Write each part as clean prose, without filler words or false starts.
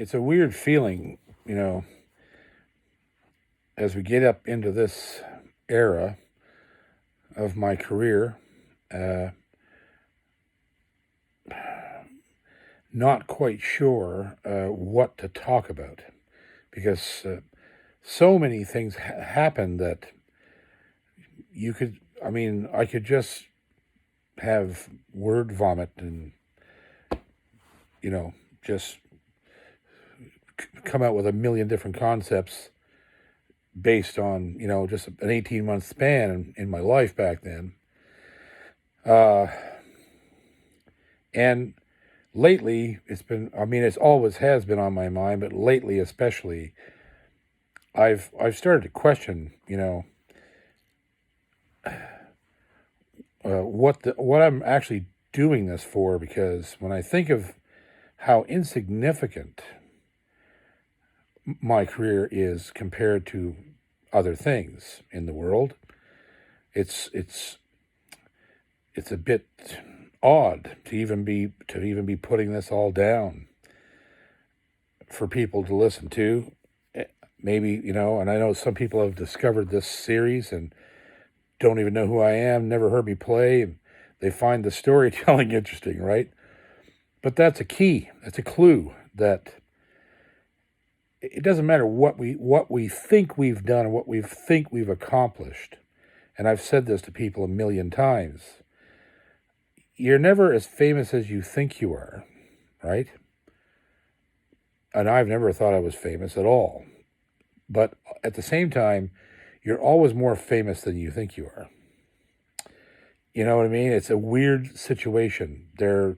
it's a weird feeling, as we get up into this era of my career, not quite sure what to talk about, because so many things happen that I could just have word vomit and, just come out with a million different concepts based on, just an 18-month span in my life back then. And lately, it's always has been on my mind, but lately especially, I've started to question, what I'm actually doing this for, because when I think of how insignificant my career is compared to other things in the world, it's a bit odd to even be putting this all down for people to listen to. Maybe, and I know some people have discovered this series and don't even know who I am, never heard me play, and they find the storytelling interesting, right? But that's a key. That's a clue that it doesn't matter what we think we've done or what we think we've accomplished. And I've said this to people a million times. You're never as famous as you think you are, right? And I've never thought I was famous at all. But at the same time, you're always more famous than you think you are. You know what I mean? It's a weird situation. There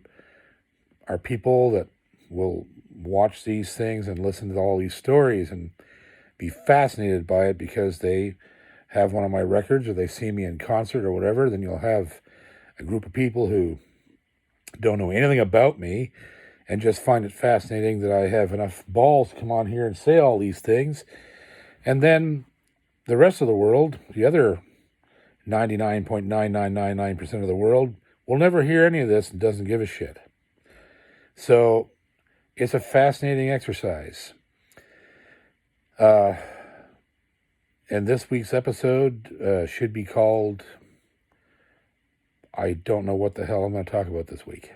are people that will watch these things and listen to all these stories and be fascinated by it because they have one of my records or they see me in concert or whatever. Then you'll have a group of people who don't know anything about me and just find it fascinating that I have enough balls to come on here and say all these things. And then the rest of the world, the other 99.9999% of the world, will never hear any of this and doesn't give a shit. So it's a fascinating exercise. And this week's episode should be called, I don't know what the hell I'm going to talk about this week.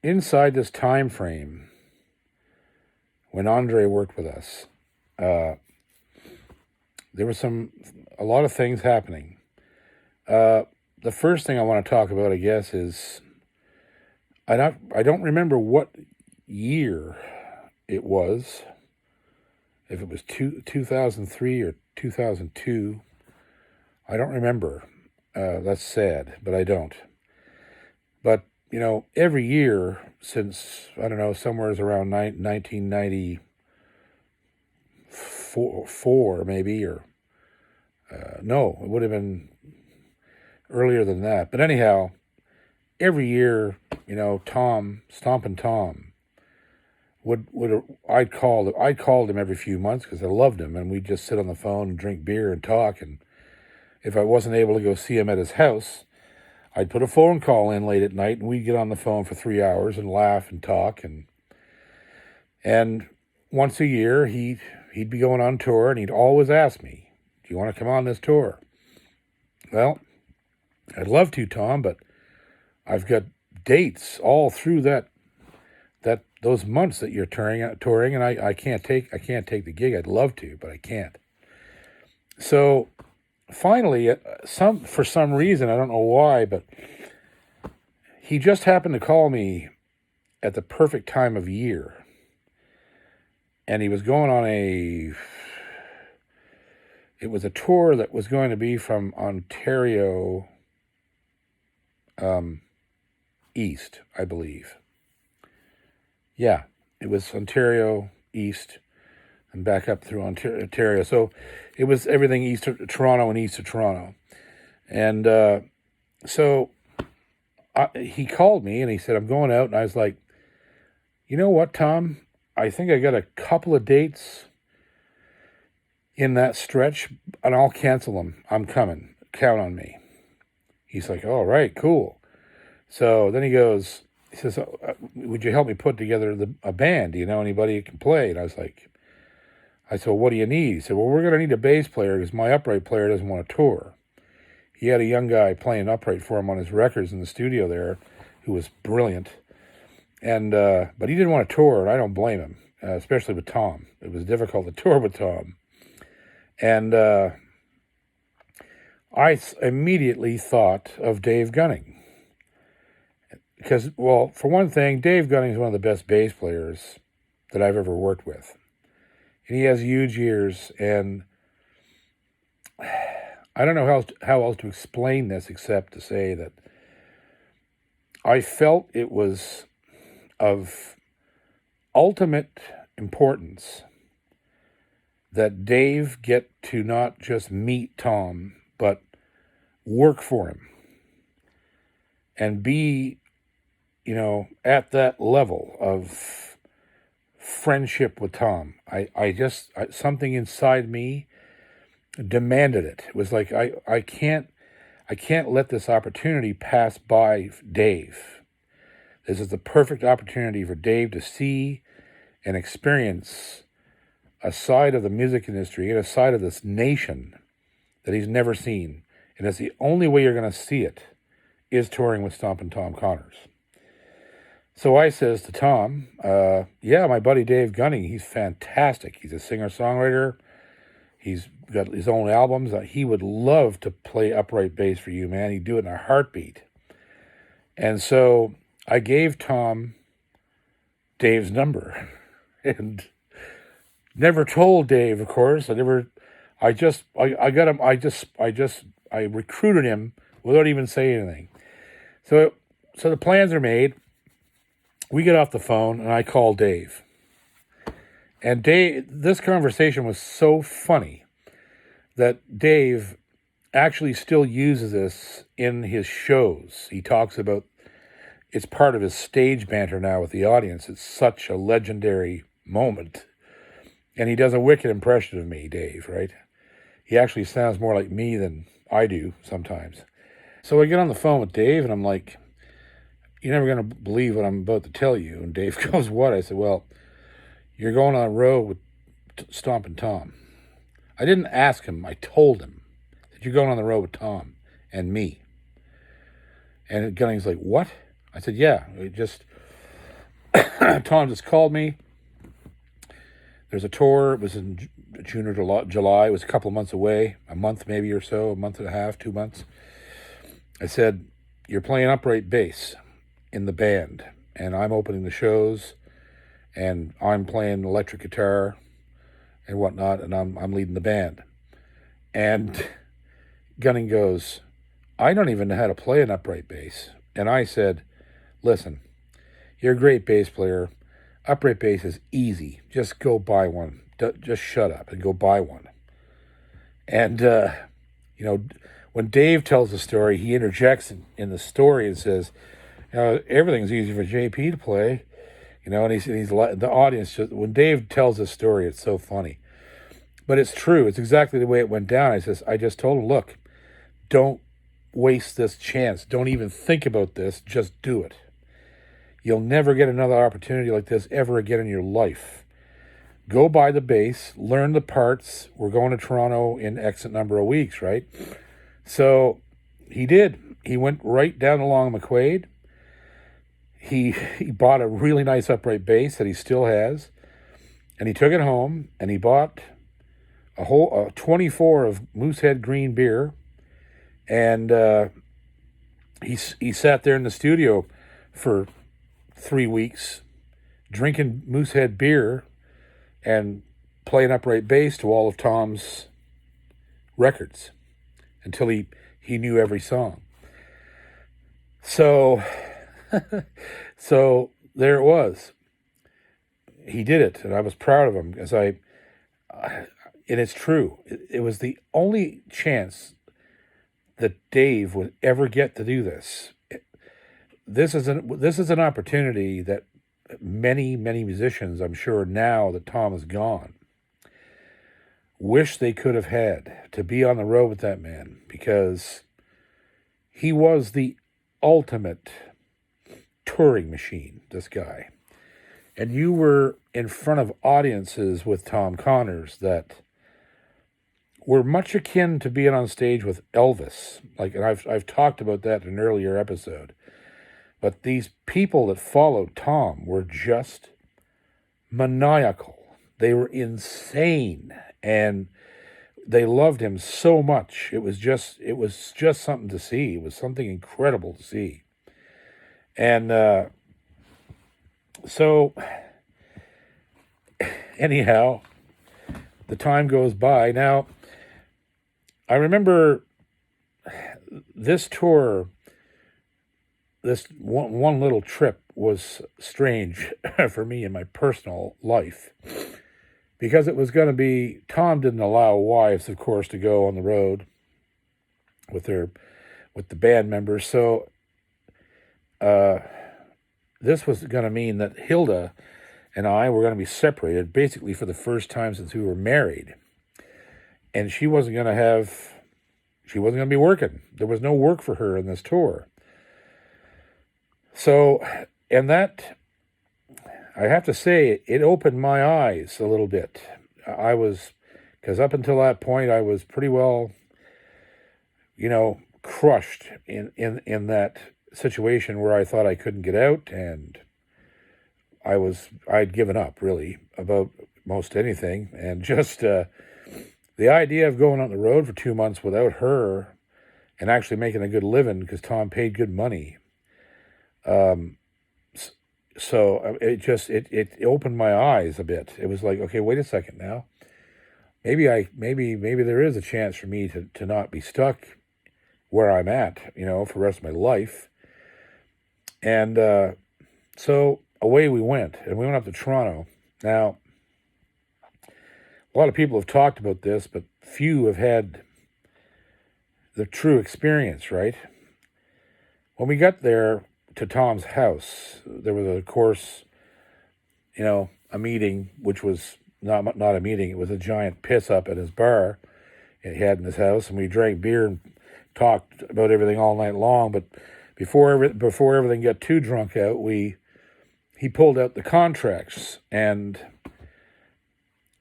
Inside this time frame, when Andre worked with us, there was a lot of things happening. The first thing I want to talk about, I guess, is I don't remember what year it was. If it was 2003 or 2002, I don't remember. That's sad, but I don't. But every year since, I don't know, somewhere around 1994 maybe, or no, it would have been earlier than that. But anyhow, every year, Stompin Tom I'd called him every few months because I loved him, and we'd just sit on the phone and drink beer and talk. And if I wasn't able to go see him at his house, I'd put a phone call in late at night, and we'd get on the phone for 3 hours and laugh and talk. And once a year, he'd be going on tour, and he'd always ask me, "Do you want to come on this tour?" Well, I'd love to, Tom, but I've got dates all through that those months that you're touring, and I can't take the gig. I'd love to, but I can't. So finally, for some reason, I don't know why, but he just happened to call me at the perfect time of year, and he was going on it was a tour that was going to be from Ontario east, I believe. Yeah, it was Ontario east and back up through Ontario. So it was everything east of Toronto and east of Toronto. And so he called me and he said, I'm going out. And I was like, you know what, Tom? I think I got a couple of dates in that stretch, and I'll cancel them. I'm coming. Count on me. He's like, all right, cool. So then he says, would you help me put together a band? Do you know anybody who can play? And I said, well, what do you need? He said, well, we're going to need a bass player because my upright player doesn't want to tour. He had a young guy playing upright for him on his records in the studio there who was brilliant. And but he didn't want to tour, and I don't blame him, especially with Tom. It was difficult to tour with Tom. And I immediately thought of Dave Gunning. Because, well, for one thing, Dave Gunning is one of the best bass players that I've ever worked with. And he has huge ears, and I don't know how else to explain this except to say that I felt it was of ultimate importance that Dave get to not just meet Tom, but work for him and be, at that level of friendship with Tom. Something inside me demanded it. It was like, I can't let this opportunity pass by Dave. This is the perfect opportunity for Dave to see and experience a side of the music industry and a side of this nation that he's never seen. And it's the only way you're going to see it is touring with Stompin Tom Connors. So I says to Tom, yeah, my buddy Dave Gunning, he's fantastic. He's a singer-songwriter. He's got his own albums. He would love to play upright bass for you, man. He'd do it in a heartbeat. And so I gave Tom Dave's number and never told Dave, of course. I recruited him without even saying anything. So the plans are made. We get off the phone and I call Dave. And this conversation was so funny that Dave actually still uses this in his shows. He talks about, it's part of his stage banter now with the audience. It's such a legendary moment. And he does a wicked impression of me, Dave, right? He actually sounds more like me than I do sometimes. So I get on the phone with Dave and I'm like, you're never going to believe what I'm about to tell you. And Dave goes, what? I said, well, you're going on a road with Stompin Tom. I didn't ask him. I told him that you're going on the road with Tom and me. And Gunning's like, what? I said, yeah. Tom just called me. There's a tour. It was in June or July. It was a couple of months away, a month maybe or so, a month and a half, 2 months. I said, you're playing upright bass in the band, and I'm opening the shows, and I'm playing electric guitar and whatnot, and I'm leading the band. And Gunning goes, I don't even know how to play an upright bass. And I said, listen, you're a great bass player. Upright bass is easy. Just go buy one. Just shut up and go buy one. And, when Dave tells the story, he interjects in the story and says, everything's easy for JP to play. And he's the audience, when Dave tells this story, it's so funny. But it's true. It's exactly the way it went down. I just told him, look, don't waste this chance. Don't even think about this. Just do it. You'll never get another opportunity like this ever again in your life. Go buy the bass, learn the parts. We're going to Toronto in X number of weeks, right? So he did. He went right down along McQuaid. he bought a really nice upright bass that he still has, and he took it home and he bought a 24 of Moosehead Green beer, and he sat there in the studio for 3 weeks drinking Moosehead beer and playing upright bass to all of Tom's records until he knew every song. So so there it was. He did it, and I was proud of him, and it's true. It was the only chance that Dave would ever get to do this. This is an opportunity that many musicians, I'm sure, now that Tom is gone, wish they could have had, to be on the road with that man, because he was the ultimate touring machine, this guy. And you were in front of audiences with Tom Connors that were much akin to being on stage with Elvis. And I've talked about that in an earlier episode. But these people that followed Tom were just maniacal. They were insane, and they loved him so much. It was just something to see. It was something incredible to see. And so anyhow, the time goes by. Now, I remember this tour, this one little trip was strange for me in my personal life, because it was going to be, Tom didn't allow wives, of course, to go on the road with the band members. So this was going to mean that Hilda and I were going to be separated basically for the first time since we were married. And she wasn't going to be working. There was no work for her in this tour. So, and that, I have to say, it opened my eyes a little bit. Because up until that point, I was pretty well, crushed in that situation where I thought I couldn't get out, and I'd given up, really, about most anything. And just the idea of going on the road for 2 months without her and actually making a good living, because Tom paid good money. So it opened my eyes a bit. It was like, okay, wait a second now. Maybe there is a chance for me to not be stuck where I'm at, for the rest of my life. And so away we went, and we went up to Toronto. Now, a lot of people have talked about this, but few have had the true experience, right? When we got there to Tom's house, there was, of course, a meeting, which was not a meeting. It was a giant piss up at his bar he had in his house, and we drank beer and talked about everything all night long. But before everything got too drunk out, he pulled out the contracts, and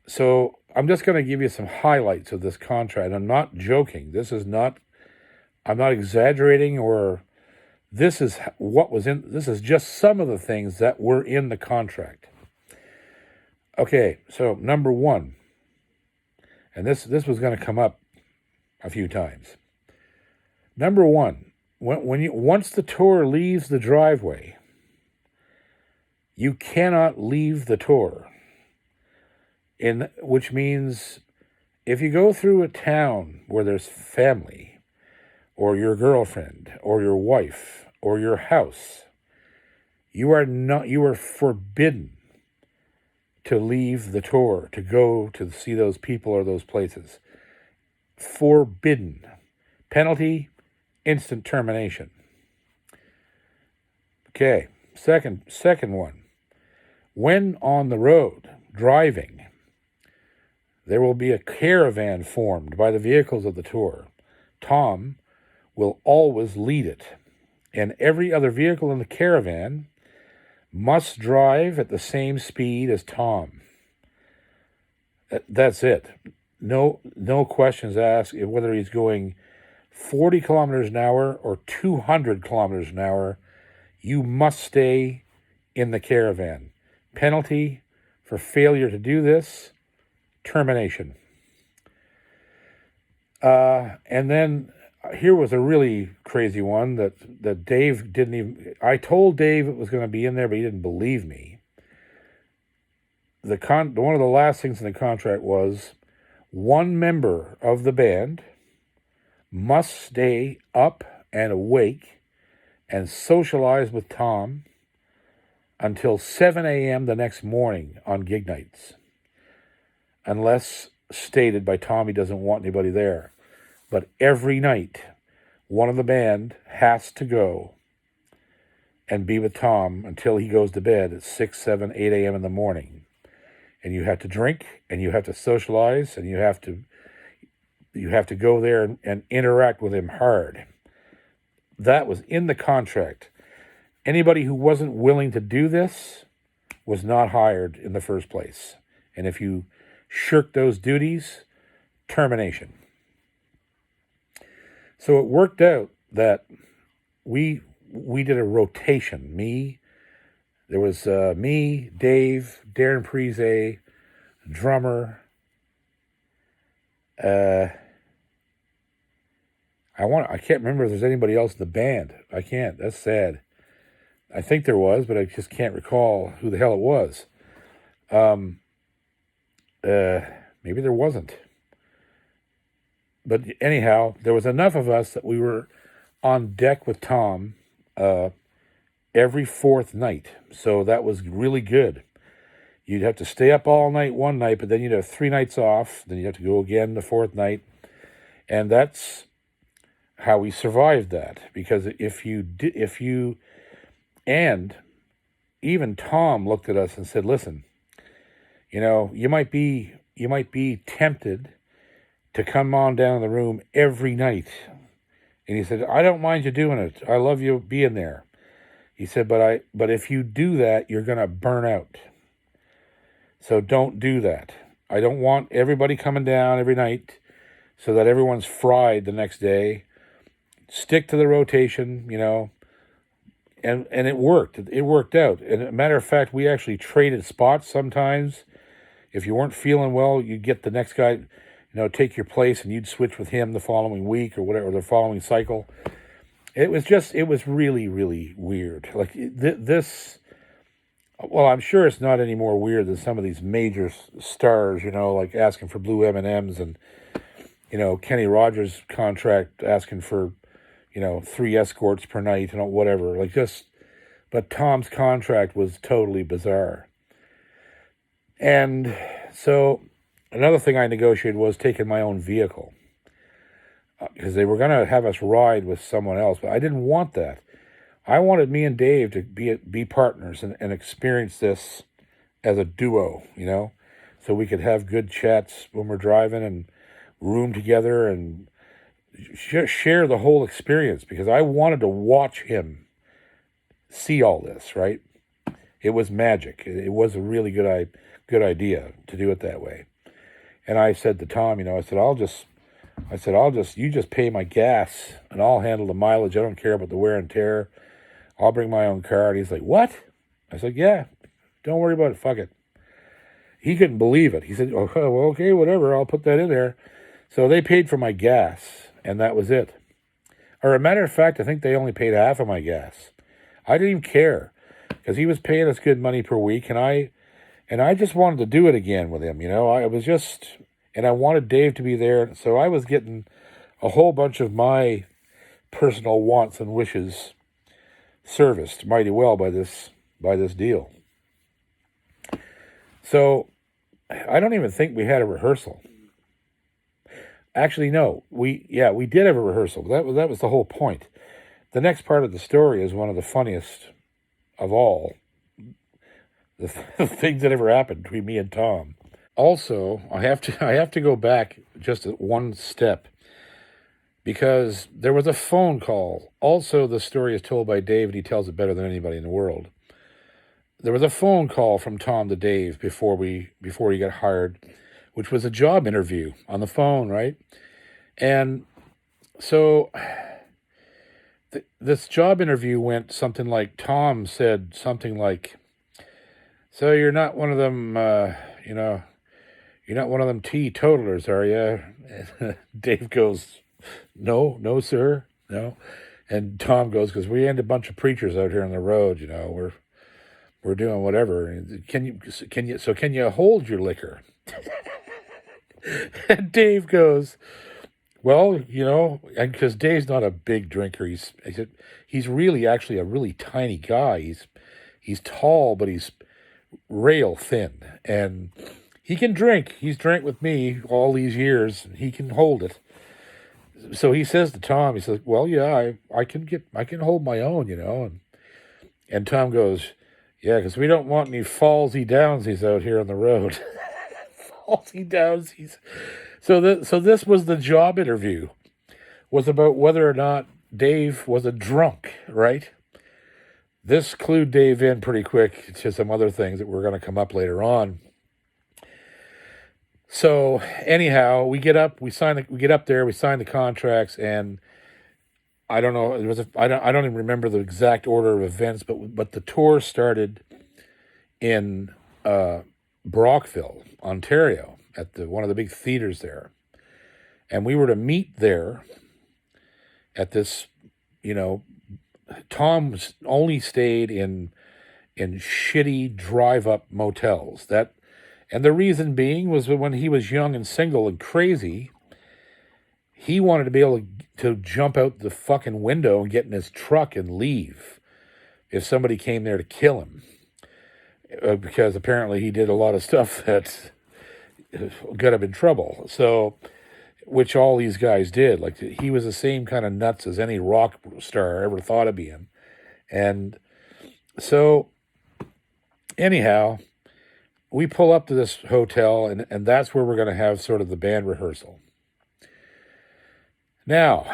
so I'm just going to give you some highlights of this contract. I'm not joking. I'm not exaggerating, or this is just some of the things that were in the contract. Okay, so number one, and this was going to come up a few times. Number one, once the tour leaves the driveway, you cannot leave the tour. Which means if you go through a town where there's family, or your girlfriend, or your wife, or your house, you are forbidden to leave the tour, to go to see those people or those places. Forbidden. Penalty, instant termination. Okay, second one. When on the road, driving, there will be a caravan formed by the vehicles of the tour. Tom will always lead it, and every other vehicle in the caravan must drive at the same speed as Tom. That's it. No questions asked whether he's going 40 kilometers an hour or 200 kilometers an hour. You must stay in the caravan. Penalty for failure to do this, termination. And then here was a really crazy one that Dave didn't even... I told Dave it was going to be in there, but he didn't believe me. One of the last things in the contract was one member of the band must stay up and awake and socialize with Tom until 7 a.m. the next morning on gig nights, unless stated by Tom he doesn't want anybody there. But every night, one of the band has to go and be with Tom until he goes to bed at 6, 7, 8 a.m. in the morning. And you have to drink, and you have to socialize, and you have to go there and interact with him hard. That was in the contract. Anybody who wasn't willing to do this was not hired in the first place. And if you shirk those duties, termination. So it worked out that we did a rotation. There was me, Dave, Darren Prize, drummer. I can't remember if there's anybody else in the band. I can't. That's sad. I think there was, but I just can't recall who the hell it was. Maybe there wasn't. But anyhow, there was enough of us that we were on deck with Tom every fourth night. So that was really good. You'd have to stay up all night one night, but then you'd have 3 nights off. Then you'd have to go again the fourth night. And that's how we survived that. Because and even Tom looked at us and said, listen, you might be tempted to come on down in the room every night. And he said, I don't mind you doing it. I love you being there. He said, but if you do that, you're going to burn out. So don't do that. I don't want everybody coming down every night so that everyone's fried the next day. Stick to the rotation, and it worked. It worked out. And as a matter of fact, we actually traded spots sometimes. If you weren't feeling well, you'd get the next guy, take your place, and you'd switch with him the following week or whatever, the following cycle. It was really, really weird. Like this, well, I'm sure it's not any more weird than some of these major stars, like asking for blue M&Ms and, Kenny Rogers' contract asking for, 3 escorts per night and whatever. But Tom's contract was totally bizarre. And so another thing I negotiated was taking my own vehicle. Because they were going to have us ride with someone else, but I didn't want that. I wanted me and Dave to be partners and experience this as a duo, so we could have good chats when we're driving and room together and share the whole experience, because I wanted to watch him see all this, right? It was magic. It was a really good idea to do it that way. And I said to Tom, you just pay my gas and I'll handle the mileage. I don't care about the wear and tear. I'll bring my own car. And he's like, what? I said, yeah, don't worry about it. Fuck it. He couldn't believe it. He said, oh, well, okay, whatever. I'll put that in there. So they paid for my gas, and that was it. Or a matter of fact, I think they only paid half of my gas. I didn't even care, because he was paying us good money per week, and I just wanted to do it again with him. And I wanted Dave to be there, so I was getting a whole bunch of my personal wants and wishes serviced mighty well by this deal. So I don't even think we had a rehearsal. Actually, no. We did have a rehearsal. That was the whole point. The next part of the story is one of the funniest of all the things that ever happened between me and Tom. Also, I have to go back just one step, because there was a phone call. Also, the story is told by Dave, and he tells it better than anybody in the world. There was a phone call from Tom to Dave before he got hired, which was a job interview on the phone, right? And so this job interview went something like, Tom said something like, "So you're not one of them, you know, you're not one of them teetotalers, are you?" And Dave goes, "No, no, sir, no." And Tom goes, "Because we ain't a bunch of preachers out here on the road, we're doing whatever. Can you hold your liquor?" And Dave goes, "Well, and because Dave's not a big drinker, he's really actually a really tiny guy. He's tall, but he's rail thin, and he can drink. He's drank with me all these years, and he can hold it." So he says to Tom, he says, "Well, yeah, I can hold my own, and Tom goes, "Yeah, because we don't want any fallsy downsies out here on the road." Fallsy downsies. So this was the job interview. Was about whether or not Dave was a drunk, right? This clued Dave in pretty quick to some other things that were going to come up later on. So anyhow, we get up there, we sign the contracts, and I don't know, I don't even remember the exact order of events, but the tour started in Brockville, Ontario, at one of the big theaters there, and we were to meet there at this. Tom only stayed in shitty drive-up motels. And the reason being was that when he was young and single and crazy, he wanted to be able to jump out the fucking window and get in his truck and leave if somebody came there to kill him. Because apparently he did a lot of stuff that got him in trouble. So, which all these guys did. Like, he was the same kind of nuts as any rock star ever thought of being. And so, anyhow, we pull up to this hotel, and that's where we're going to have sort of the band rehearsal. Now,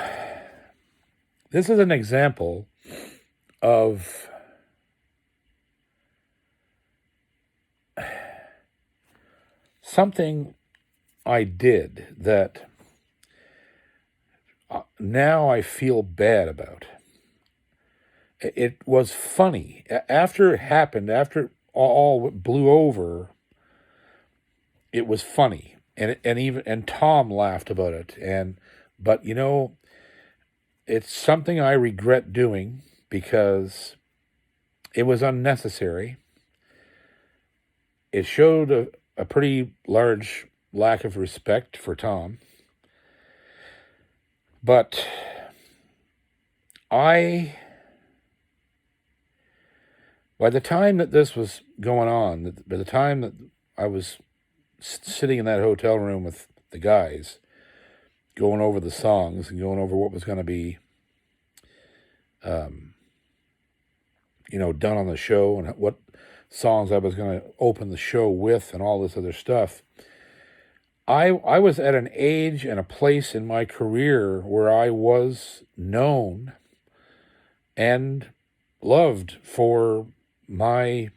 this is an example of something I did that now I feel bad about. It was funny. After it happened, after all blew over, it was funny. And Tom laughed about it. But it's something I regret doing because it was unnecessary. It showed a pretty large lack of respect for Tom. But by the time that this was going on, by the time that I was sitting in that hotel room with the guys, going over the songs and going over what was going to be, done on the show and what songs I was going to open the show with and all this other stuff, I was at an age and a place in my career where I was known and loved for my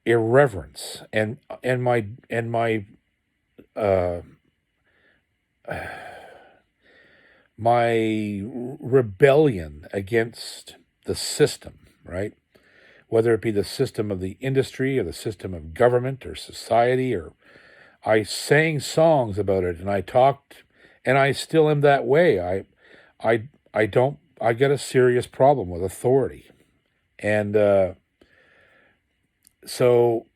irreverence and my my rebellion against the system, right? Whether it be the system of the industry or the system of government or society, or I sang songs about it and I talked, and I still am that way. I get a serious problem with authority. And so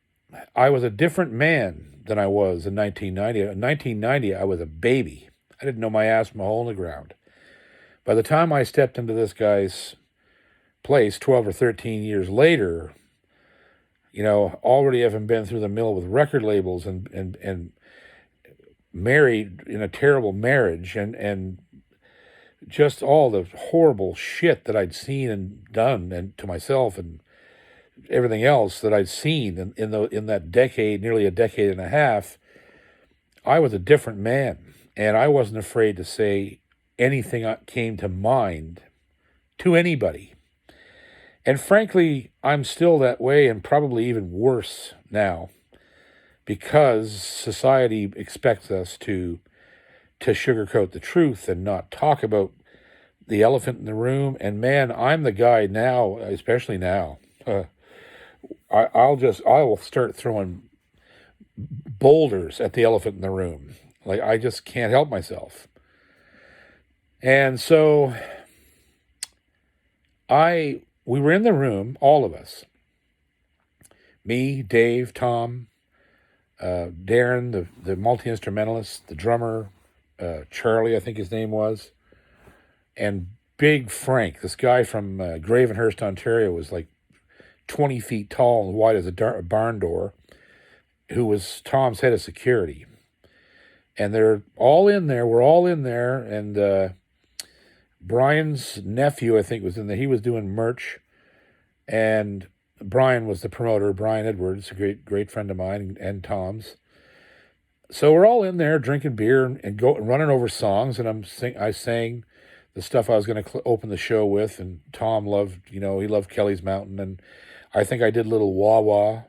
I was a different man than I was in 1990. In 1990, I was a baby. I didn't know my ass from a hole in the ground. By the time I stepped into this guy's place 12 or 13 years later, already having been through the mill with record labels and married in a terrible marriage and just all the horrible shit that I'd seen and done and to myself and everything else that I'd seen in that decade, nearly a decade and a half, I was a different man. And I wasn't afraid to say anything that came to mind to anybody. And frankly, I'm still that way, and probably even worse now, because society expects us to sugarcoat the truth and not talk about the elephant in the room. And man, I'm the guy now, especially now. I will start throwing boulders at the elephant in the room. Like, I just can't help myself. And so we were in the room, all of us. Me, Dave, Tom, Darren, the multi-instrumentalist, the drummer, Charlie, I think his name was, and Big Frank, this guy from Gravenhurst, Ontario, was like 20 feet tall and wide as a barn door, who was Tom's head of security. And they're all in there. We're all in there. And Brian's nephew, I think, was in there. He was doing merch. And Brian was the promoter, Brian Edwards, a great friend of mine, and Tom's. So we're all in there drinking beer and running over songs. And I sang the stuff I was going to open the show with. And Tom loved, he loved Kelly's Mountain. And I think I did a little wah wah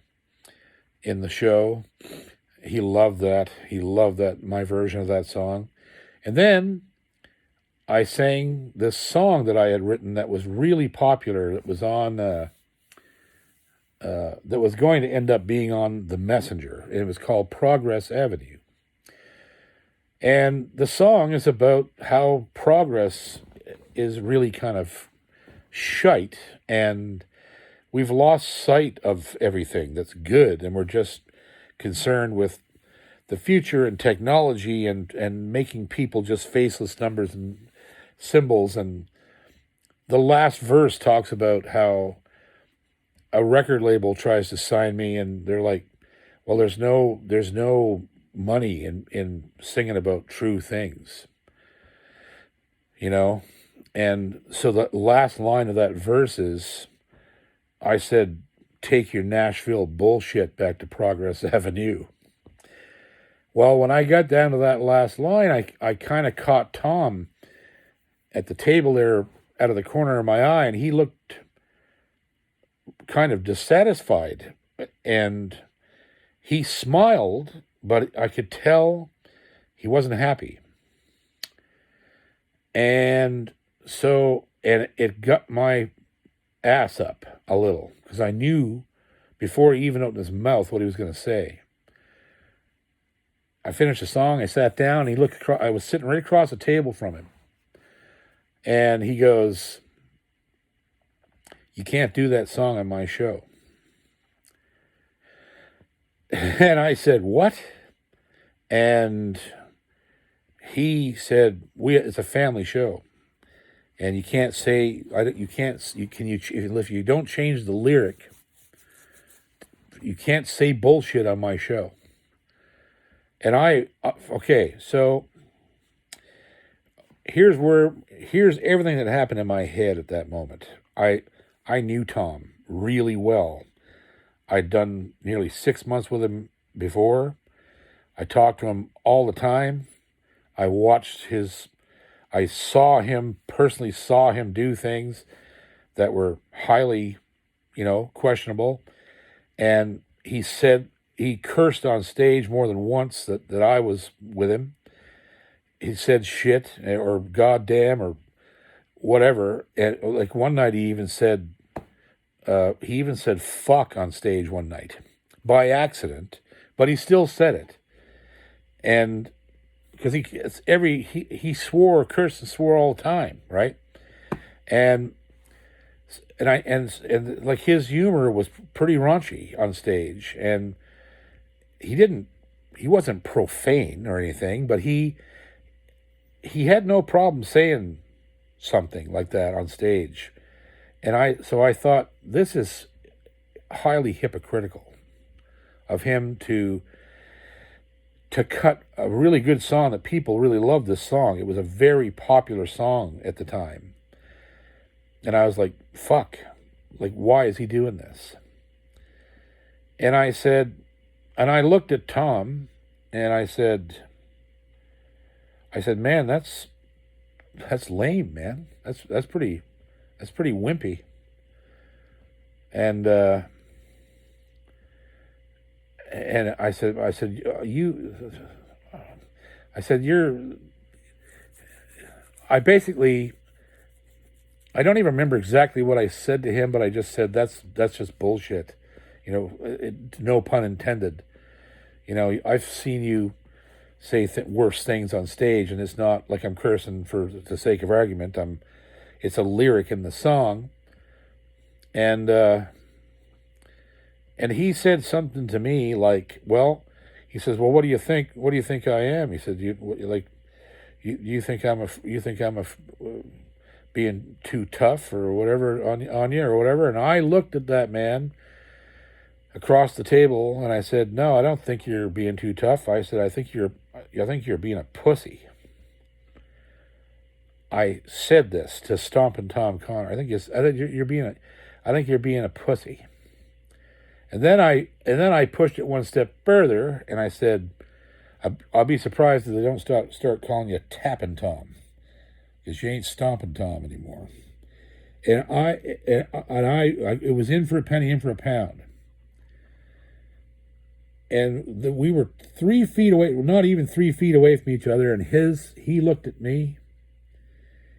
in the show. He loved that. My version of that song. And then I sang this song that I had written that was really popular, that was on, that was going to end up being on The Messenger. It was called Progress Avenue. And the song is about how progress is really kind of shite, and we've lost sight of everything that's good, and we're just concerned with the future and technology and making people just faceless numbers and symbols. And the last verse talks about how a record label tries to sign me, and they're like, well, there's no money in singing about true things, And so the last line of that verse is, I said, take your Nashville bullshit back to Progress Avenue. Well, when I got down to that last line, I kind of caught Tom at the table there out of the corner of my eye, and he looked kind of dissatisfied. And he smiled, but I could tell he wasn't happy. And so, and it got my ass up a little, because I knew before he even opened his mouth what he was going to say. I finished the song, I sat down, he looked across, I was sitting right across the table from him. And he goes, you can't do that song on my show. And I said, what? And he said, it's a family show. And you can't say, if you don't change the lyric, you can't say bullshit on my show. And so here's everything that happened in my head at that moment. I knew Tom really well. I'd done nearly 6 months with him before. I talked to him all the time. I personally saw him do things that were highly, questionable. And he said, he cursed on stage more than once that I was with him. He said shit or goddamn or whatever. And like one night he even said fuck on stage one night by accident, but he still said it. And because he swore, cursed and swore all the time, right? And like his humor was pretty raunchy on stage, and he wasn't profane or anything, but he had no problem saying something like that on stage. And so I thought, this is highly hypocritical of him to cut a really good song that people really loved. This song, it was a very popular song at the time. And I was like, fuck, like, why is he doing this? And I looked at Tom and I said, man, that's lame, man. That's pretty wimpy. And I basically I don't even remember exactly what I said to him, but I just said, that's just bullshit. No pun intended. I've seen you say worse things on stage, and it's not like I'm cursing for the sake of argument. It's a lyric in the song, and he said something to me like, well, he says, well, what do you think? What do you think I am? He said, you think I'm being too tough or whatever on you or whatever? And I looked at that man across the table and I said, no, I don't think you're being too tough. I said, I think you're being a pussy. I said this to Stompin Tom Connor. I think you're being a pussy. And then I pushed it one step further and I said, I'll be surprised if they don't start calling you Tappin' Tom, because you ain't Stompin' Tom anymore. And it was in for a penny, in for a pound. And we were 3 feet away, not even 3 feet away from each other. And he looked at me,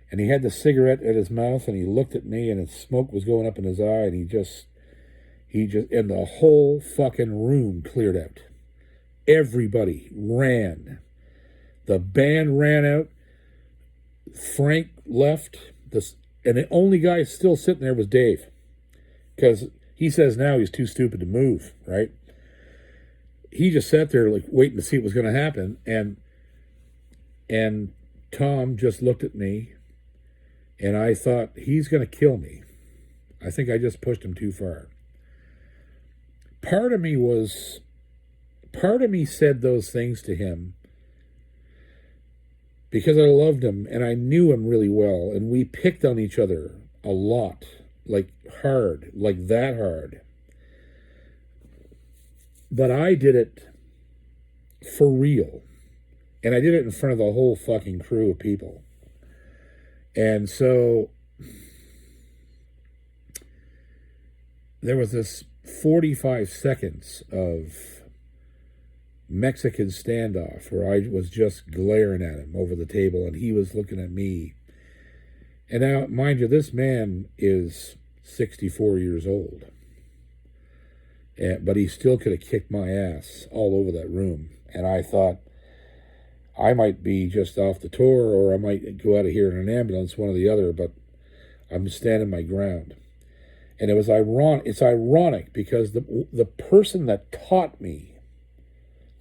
and he had the cigarette at his mouth, and he looked at me, and his smoke was going up in his eye, and he just, and the whole fucking room cleared out. Everybody ran. The band ran out. Frank left. And the only guy still sitting there was Dave, because he says now he's too stupid to move, right? He just sat there like waiting to see what was going to happen, and Tom just looked at me, and I thought, he's going to kill me. I think I just pushed him too far. Part of me said those things to him because I loved him and I knew him really well, and we picked on each other a lot, like hard, like that hard. But I did it for real, and I did it in front of the whole fucking crew of people. And so there was this 45 seconds of Mexican standoff where I was just glaring at him over the table and he was looking at me. And now, mind you, this man is 64 years old. But he still could have kicked my ass all over that room. And I thought, I might be just off the tour, or I might go out of here in an ambulance, one or the other, but I'm standing my ground. And it was ironic. It's ironic because the person that taught me,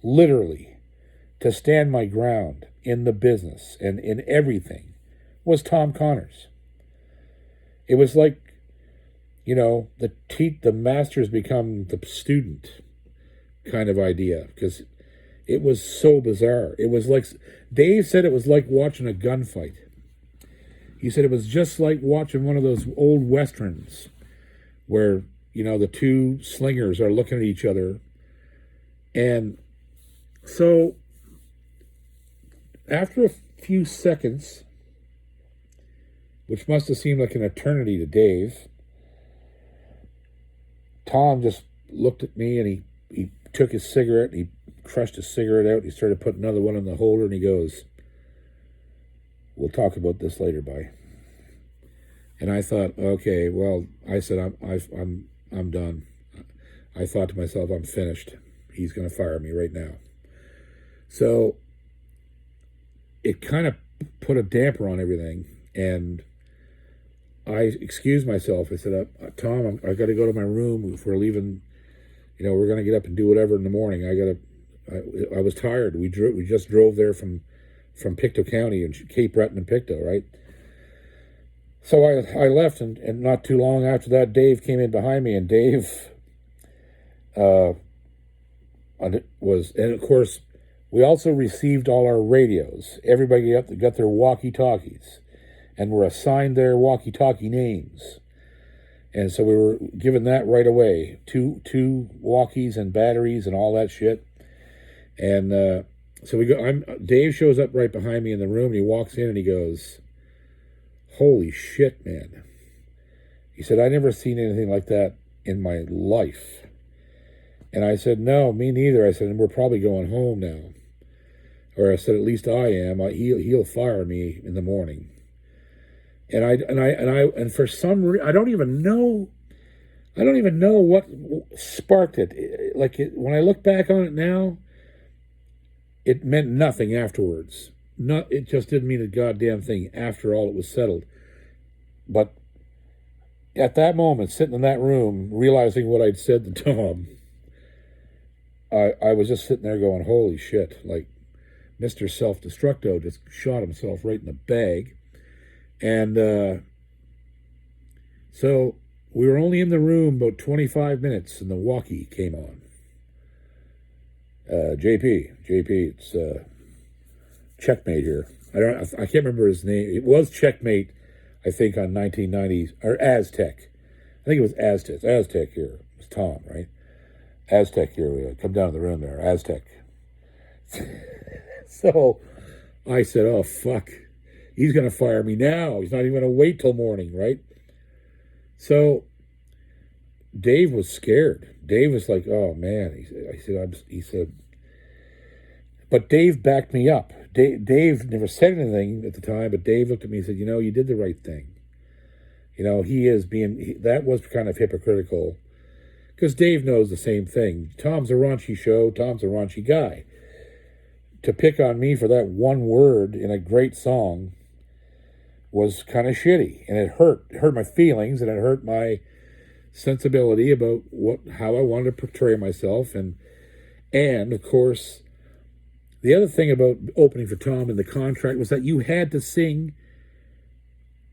literally, to stand my ground in the business and in everything was Tom Connors. It was like, the master's become the student kind of idea, because it was so bizarre. It was like, Dave said it was like watching a gunfight. He said it was just like watching one of those old westerns where, the two slingers are looking at each other. And so after a few seconds, which must have seemed like an eternity to Dave, Tom just looked at me and he took his cigarette and he crushed his cigarette out. He started putting another one in the holder and he goes, "We'll talk about this later, bye." And I thought, okay, well, I said, I'm done. I thought to myself, I'm finished. He's going to fire me right now. So it kind of put a damper on everything, and I excused myself. I said, Tom, I got to go to my room. If we're leaving, we're going to get up and do whatever in the morning. I was tired. We just drove there from Pictou County and Cape Breton and Pictou, right? So I left, and not too long after that, Dave came in behind me, and Dave and of course, we also received all our radios. Everybody got their walkie-talkies and were assigned their walkie-talkie names. And so we were given that right away, two walkies and batteries and all that shit. And so Dave shows up right behind me in the room, and he walks in and he goes, "Holy shit, man." He said, "I never seen anything like that in my life." And I said, "No, me neither." I said, "And we're probably going home now." Or I said, "At least I am. He'll fire me in the morning." And for some reason, I don't even know what sparked it. When I look back on it now, it meant nothing afterwards. It just didn't mean a goddamn thing after all it was settled. But at that moment, sitting in that room, realizing what I'd said to Tom, I was just sitting there going, holy shit, like Mr. Self-Destructo just shot himself right in the bag. And so we were only in the room about 25 minutes, and the walkie came on. JP, it's Checkmate here. I can't remember his name. It was Checkmate, I think, on 1990s, or Aztec. I think it was Aztec. Aztec here. It was Tom, right? Aztec here. Come down to the room there. Aztec. So I said, oh, fuck. He's going to fire me now. He's not even going to wait till morning, right? So Dave was scared. Dave was like, oh, man. He said, but Dave backed me up. Dave never said anything at the time, but Dave looked at me and said, you did the right thing. That was kind of hypocritical, because Dave knows the same thing. Tom's a raunchy show. Tom's a raunchy guy. To pick on me for that one word in a great song was kind of shitty, and it hurt. It hurt my feelings, and it hurt my sensibility about how I wanted to portray myself, and of course, the other thing about opening for Tom in the contract was that you had to sing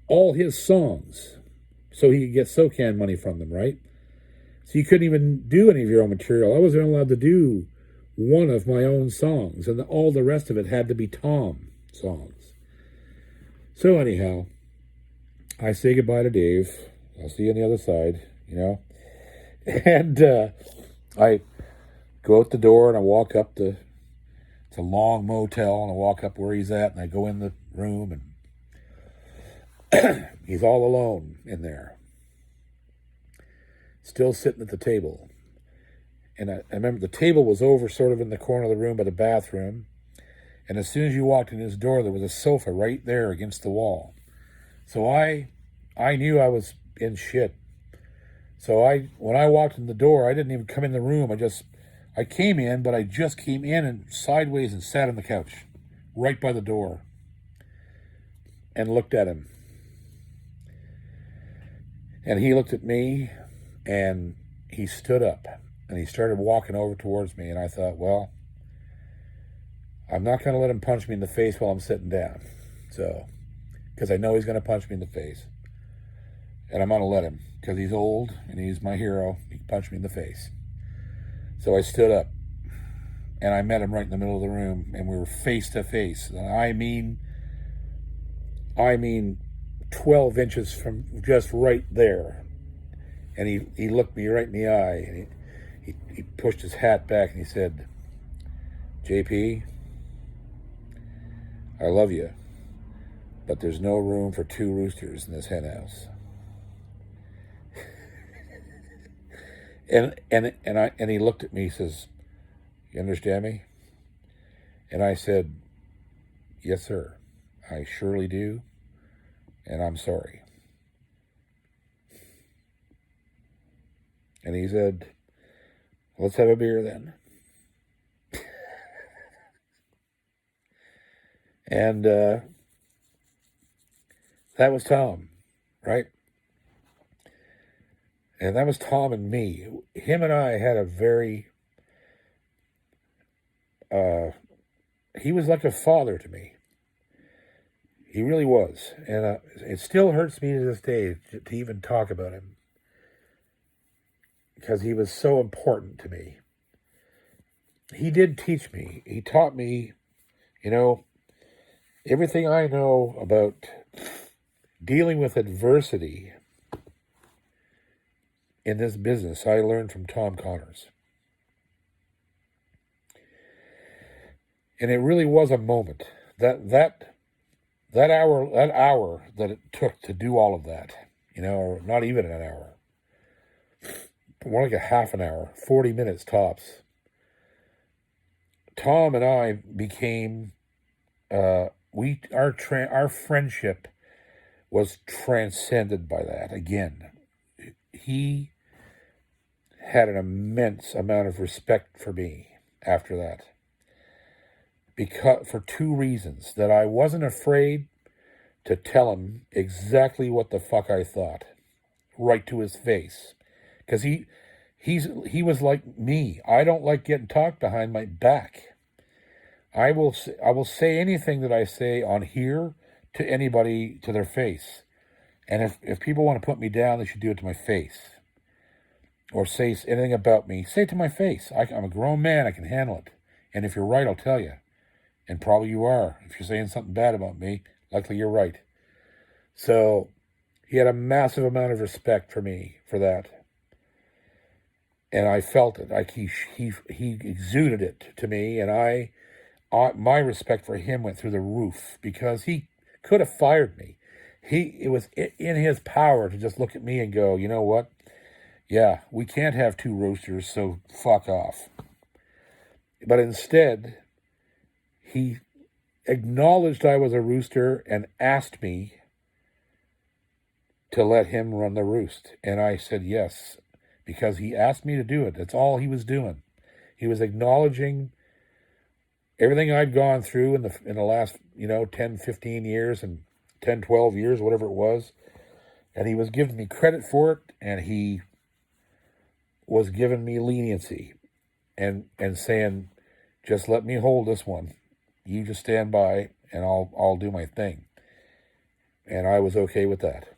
all his songs so he could get SOCAN money from them, right? So you couldn't even do any of your own material. I wasn't allowed to do one of my own songs, and all the rest of it had to be Tom songs. So anyhow, I say goodbye to Dave. I'll see you on the other side, And I go out the door, and I walk up it's a long motel, and I walk up where he's at, and I go in the room, and he's all alone in there, still sitting at the table. And I remember the table was over sort of in the corner of the room by the bathroom, and as soon as you walked in his door, there was a sofa right there against the wall. So I knew I was in shit. When I walked in the door, I didn't even come in the room. I came in, but I just came in and sideways and sat on the couch right by the door and looked at him. And he looked at me, and he stood up, and he started walking over towards me, and I thought, well, I'm not going to let him punch me in the face while I'm sitting down. So, because I know he's going to punch me in the face. And I'm going to let him, because he's old, and he's my hero. He can punch me in the face. So I stood up, and I met him right in the middle of the room, and we were face to face. And I mean 12 inches from just right there. And he looked me right in the eye, and he pushed his hat back, and he said, JP, I love you, but there's no room for two roosters in this hen house. And he looked at me, he says, you understand me? And I said, yes, sir, I surely do, and I'm sorry. And he said, let's have a beer then. And that was Tom, right? And that was Tom and me. Him and I had a very, he was like a father to me. He really was. And it still hurts me to this day to even talk about him, because he was so important to me. He did teach me. He taught me, everything I know about dealing with adversity in this business, I learned from Tom Connors. And it really was a moment. That hour that it took to do all of that, or not even an hour, more like a half an hour, 40 minutes tops. Tom and I became, our friendship was transcended by that. Again, he had an immense amount of respect for me after that. Because for two reasons: that I wasn't afraid to tell him exactly what the fuck I thought, right to his face. Because he was like me. I don't like getting talked behind my back. I will say anything that I say on here to anybody to their face. And if people want to put me down, they should do it to my face. Or say anything about me, say it to my face. I'm a grown man, I can handle it. And if you're right, I'll tell you. And probably you are. If you're saying something bad about me, likely you're right. So he had a massive amount of respect for me for that. And I felt it. Like he exuded it to me, and my respect for him went through the roof, because he could have fired me. It was in his power to just look at me and go, you know what? Yeah, we can't have two roosters, so fuck off. But instead, he acknowledged I was a rooster and asked me to let him run the roost. And I said yes, because he asked me to do it. That's all he was doing. He was acknowledging everything I'd gone through in the last, 10, 15 years and 10, 12 years, whatever it was. And he was giving me credit for it, and he was giving me leniency and saying, just let me hold this one. You just stand by and I'll do my thing. And I was okay with that.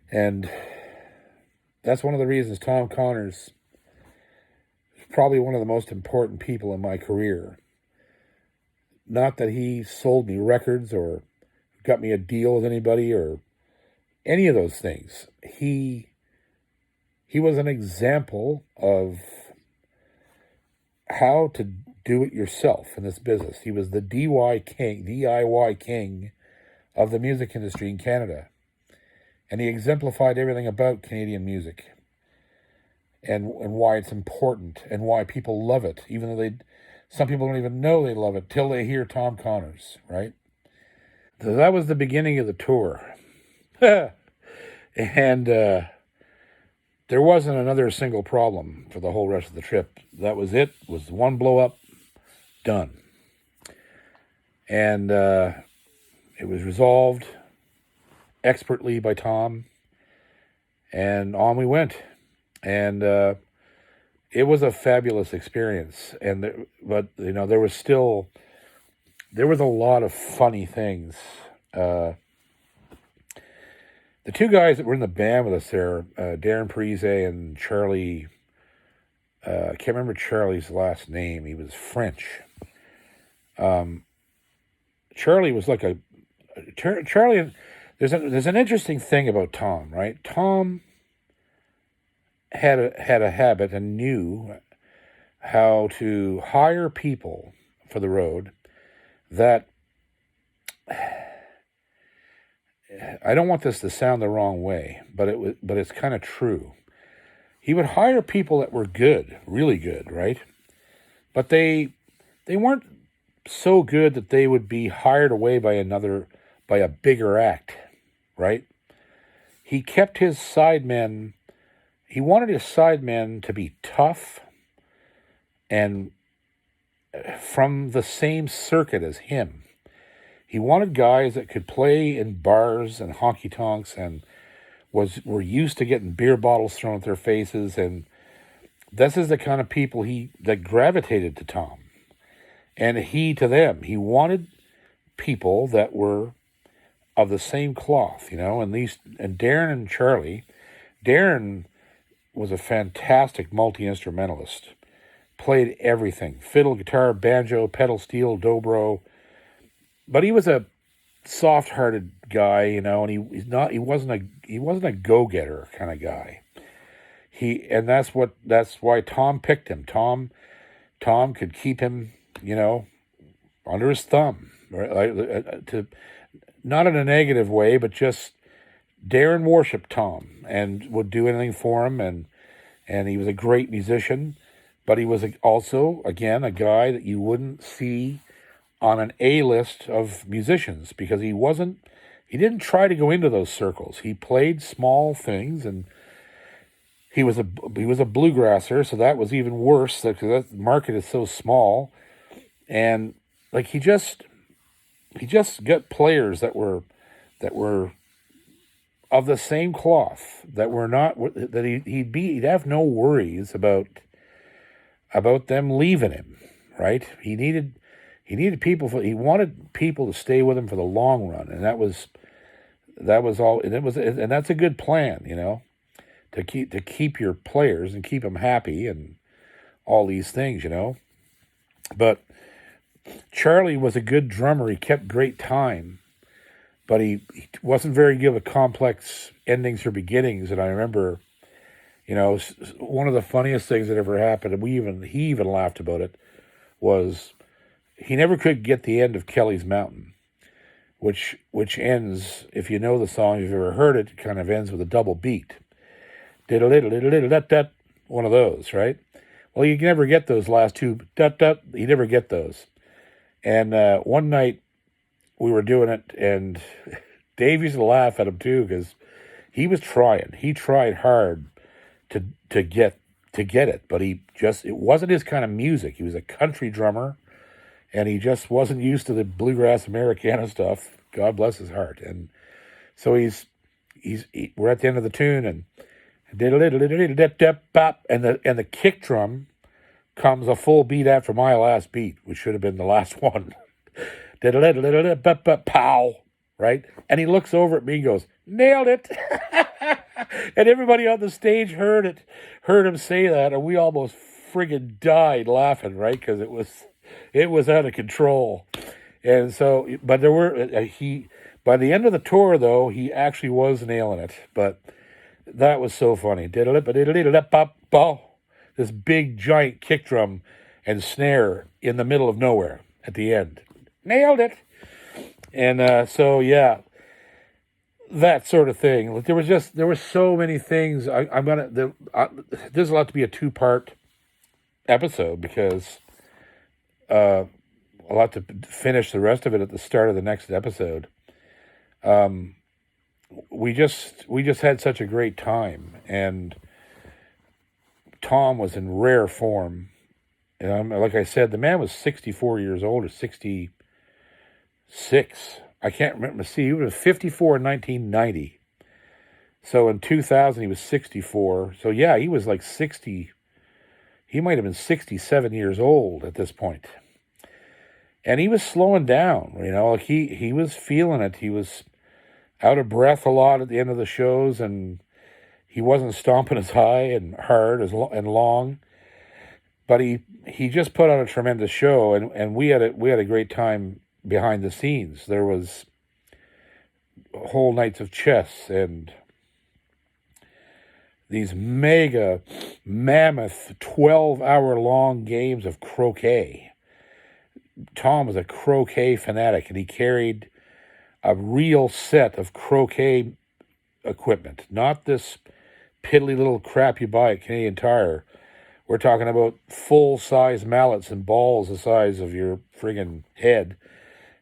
And that's one of the reasons Tom Connors is probably one of the most important people in my career. Not that he sold me records or got me a deal with anybody or any of those things. He was an example of how to do it yourself in this business. He was the DIY king of the music industry in Canada. And he exemplified everything about Canadian music and why it's important and why people love it, even though some people don't even know they love it till they hear Tom Connors, right? So that was the beginning of the tour. And there wasn't another single problem for the whole rest of the trip. That was it. It was one blow up, done. And it was resolved expertly by Tom, and on we went. And it was a fabulous experience. But there was a lot of funny things. The two guys that were in the band with us there, Darren Parise and Charlie, I can't remember Charlie's last name. He was French. Charlie was like Charlie. There's an interesting thing about Tom, right? Tom had a habit and knew how to hire people for the road that, I don't want this to sound the wrong way, but it's kind of true. He would hire people that were good, really good, right? But they weren't so good that they would be hired away by a bigger act, right? He kept his sidemen. He wanted his sidemen to be tough and from the same circuit as him. He wanted guys that could play in bars and honky-tonks and were used to getting beer bottles thrown at their faces. And this is the kind of people that gravitated to Tom. And to them. He wanted people that were of the same cloth, and Darren and Charlie. Darren was a fantastic multi-instrumentalist. Played everything: fiddle, guitar, banjo, pedal steel, dobro. But he was a soft-hearted guy, and he wasn't a go-getter kind of guy. And that's why Tom picked him. Tom could keep him, under his thumb, right? Not in a negative way, but just Darren worshipped Tom and would do anything for him, and he was a great musician, but he was also, again, a guy that you wouldn't see on an A list of musicians because he didn't try to go into those circles. He played small things, and he was a bluegrasser, so that was even worse because that market is so small. And like he just got players that were of the same cloth, that were not that he'd have no worries about them leaving him, right? He needed people he wanted people to stay with him for the long run, and that was all, and that's a good plan, to keep your players and keep them happy and all these things. But Charlie was a good drummer. He kept great time, but he wasn't very good with complex endings or beginnings. And I remember, one of the funniest things that ever happened, and he even laughed about it, was he never could get the end of Kelly's Mountain, which ends, if you know the song, if you've ever heard it, kind of ends with a double beat. Diddle diddle diddle diddle dat dat, one of those, right? Well, you can never get those last two dat dat. You never get those. And one night we were doing it, and Dave used to laugh at him too because he was trying. He tried hard to get it, but it wasn't his kind of music. He was a country drummer, and he just wasn't used to the bluegrass Americana stuff. God bless his heart. And so we're at the end of the tune, and and the kick drum comes a full beat after my last beat, which should have been the last one. Pow, right? And he looks over at me and goes, "Nailed it." And everybody on the stage heard him say that, and we almost friggin' died laughing, right? Because it was out of control. And so, but there were by the end of the tour though, he actually was nailing it. But that was so funny. This big giant kick drum and snare in the middle of nowhere at the end. Nailed it. And so yeah, that sort of thing. Like there were so many things. This will have to be a 2-part episode because I'll have to finish the rest of it at the start of the next episode. We just had such a great time, and Tom was in rare form. And like I said, the man was 64 years old, or 66. I can't remember. See, he was 54 in 1990. So in 2000, he was 64. So yeah, he was like 60. He might have been 67 years old at this point. And he was slowing down, he was feeling it. He was out of breath a lot at the end of the shows, and he wasn't stomping as high and hard and long. But he just put on a tremendous show, and we had a great time behind the scenes. There was whole nights of chess and these mega mammoth 12-hour-long games of croquet. Tom was a croquet fanatic, and he carried a real set of croquet equipment, not this piddly little crap you buy at Canadian Tire. We're talking about full-size mallets and balls the size of your friggin' head,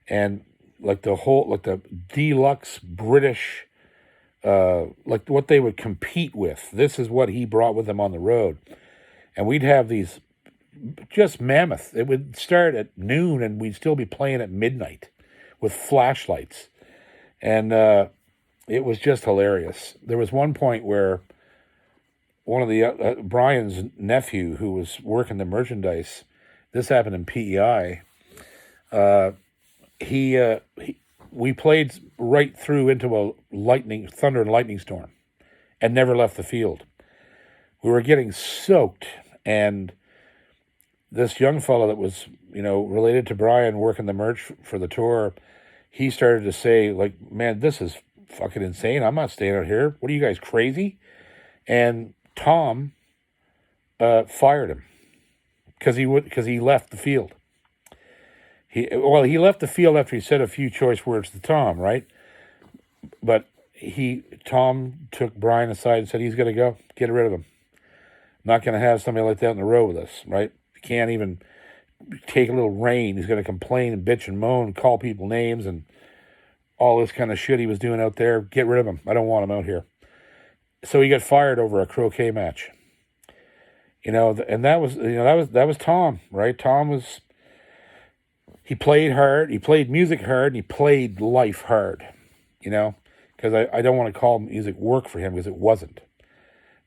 and like the deluxe British, like what they would compete with. This is what he brought with him on the road, and we'd have these just mammoth. It would start at noon, and we'd still be playing at midnight with flashlights, and it was just hilarious. There was one point where one of the Brian's nephew, who was working the merchandise, this happened in PEI. We played right through into a thunder and lightning storm, and never left the field. We were getting soaked, and this young fellow that was, related to Brian, working the merch for the tour, he started to say, like, "Man, this is fucking insane. I'm not staying out here. What are you guys, crazy?" And Tom fired him because he left the field. He left the field after he said a few choice words to Tom, right? But Tom took Brian aside and said, "He's going to go. Get rid of him. Not going to have somebody like that on the road with us, right? Can't even take a little rain. He's going to complain and bitch and moan, call people names, and all this kind of shit he was doing out there. Get rid of him. I don't want him out here. So he got fired over a croquet match. And that was Tom, right? Tom was, he played hard, he played music hard, and he played life hard, because I don't want to call music work for him, because it wasn't.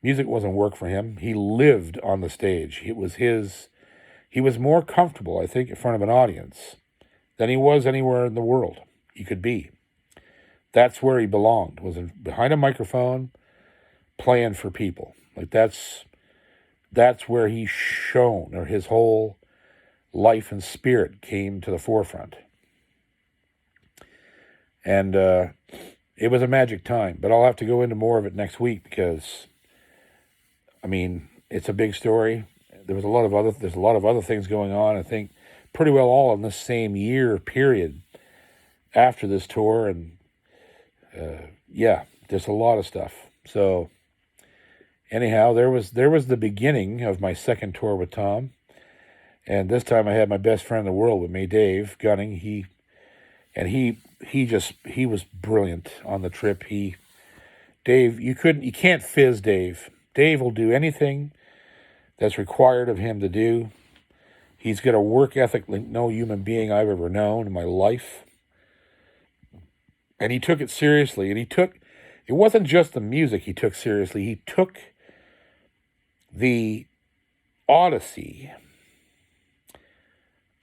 Music wasn't work for him. He lived on the stage. He was more comfortable, I think, in front of an audience than he was anywhere in the world he could be. That's where he belonged, was behind a microphone, playing for people. Like that's where he shone, or his whole life and spirit came to the forefront. And it was a magic time, but I'll have to go into more of it next week because, it's a big story. There's a lot of other things going on. I think pretty well all in the same year period after this tour, and there's a lot of stuff. So anyhow, there was the beginning of my second tour with Tom, and this time I had my best friend in the world with me, Dave Gunning. He was brilliant on the trip. Dave, you can't fizz Dave. Dave will do anything that's required of him to do. He's got a work ethic like no human being I've ever known in my life. And he took it seriously. And it wasn't just the music he took seriously. He took the odyssey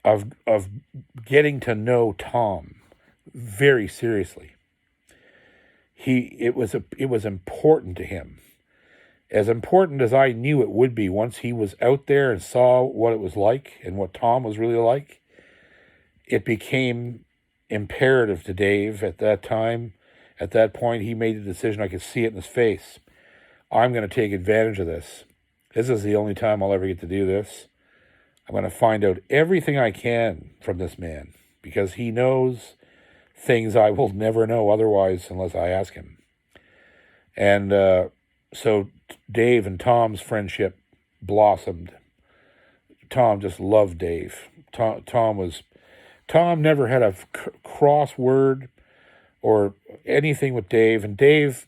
of getting to know Tom very seriously. It was important to him. As important as I knew it would be once he was out there and saw what it was like and what Tom was really like, it became imperative to Dave at that time. At that point, he made the decision. I could see it in his face. I'm going to take advantage of this. This is the only time I'll ever get to do this. I'm going to find out everything I can from this man because he knows things I will never know otherwise unless I ask him. And so Dave and Tom's friendship blossomed. Tom just loved Dave. Tom never had a cross word or anything with Dave. And Dave,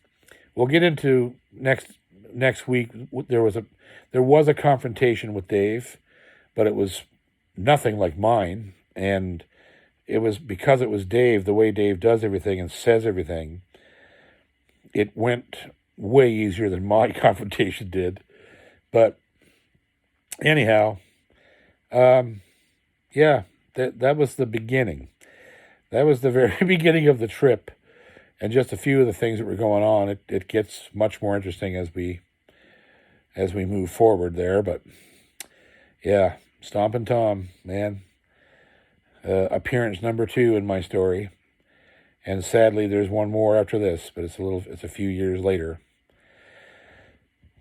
we'll get into next week. There was a confrontation with Dave, but it was nothing like mine. And it was because it was Dave, the way Dave does everything and says everything, it went way easier than my confrontation did. But anyhow, that was the beginning. That was the very beginning of the trip, and just a few of the things that were going on. It gets much more interesting as we move forward there. But yeah, Stompin Tom, man, appearance number 2 in my story, and sadly there's one more after this, but it's a few years later.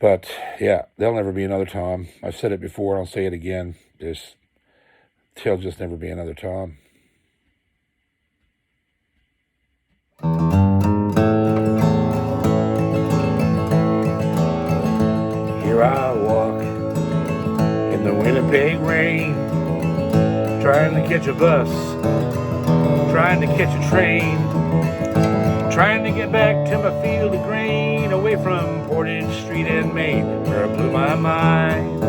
But yeah, there'll never be another Tom. I've said it before, and I'll say it again. There'll just never be another Tom. Here I walk in the Winnipeg rain, trying to catch a bus, trying to catch a train, trying to get back to my field of grain, away from Portage Street and Main, where I blew my mind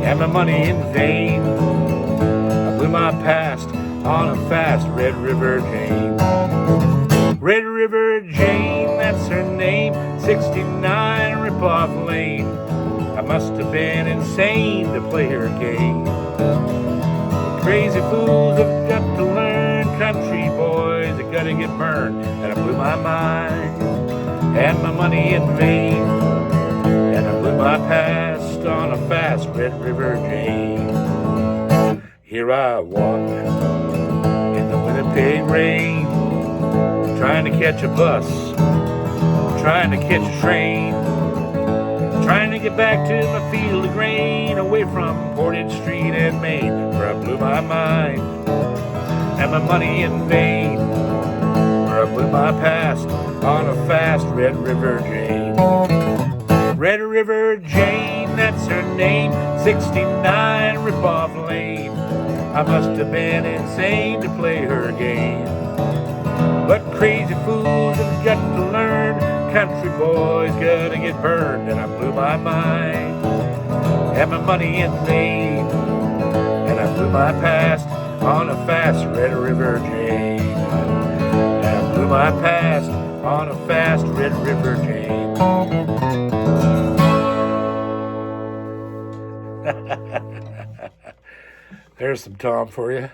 and my money in vain. I blew my past on a fast Red River Jane. Red River Jane, that's her name, 69 Ripoff Lane. I must have been insane to play her game. Crazy fools have got to learn, country boys have got to get burned. And I blew my mind and my money in vain. And I blew my past on a fast Red River Jane. Here I walk in the Winnipeg rain, trying to catch a bus, trying to catch a train, trying to get back to my field of grain, away from Portage Street and Main, where I blew my mind and my money in vain, where I blew my past on a fast Red River Jane. Red River Jane, that's her name, 69 Ripoff Lane. I must have been insane to play her game. But crazy fools have got to learn, country boys gotta get burned. And I blew my mind, had my money in vain, and I blew my past on a fast Red River Jane. And I blew my past on a fast Red River Jane. There's some Tom for you.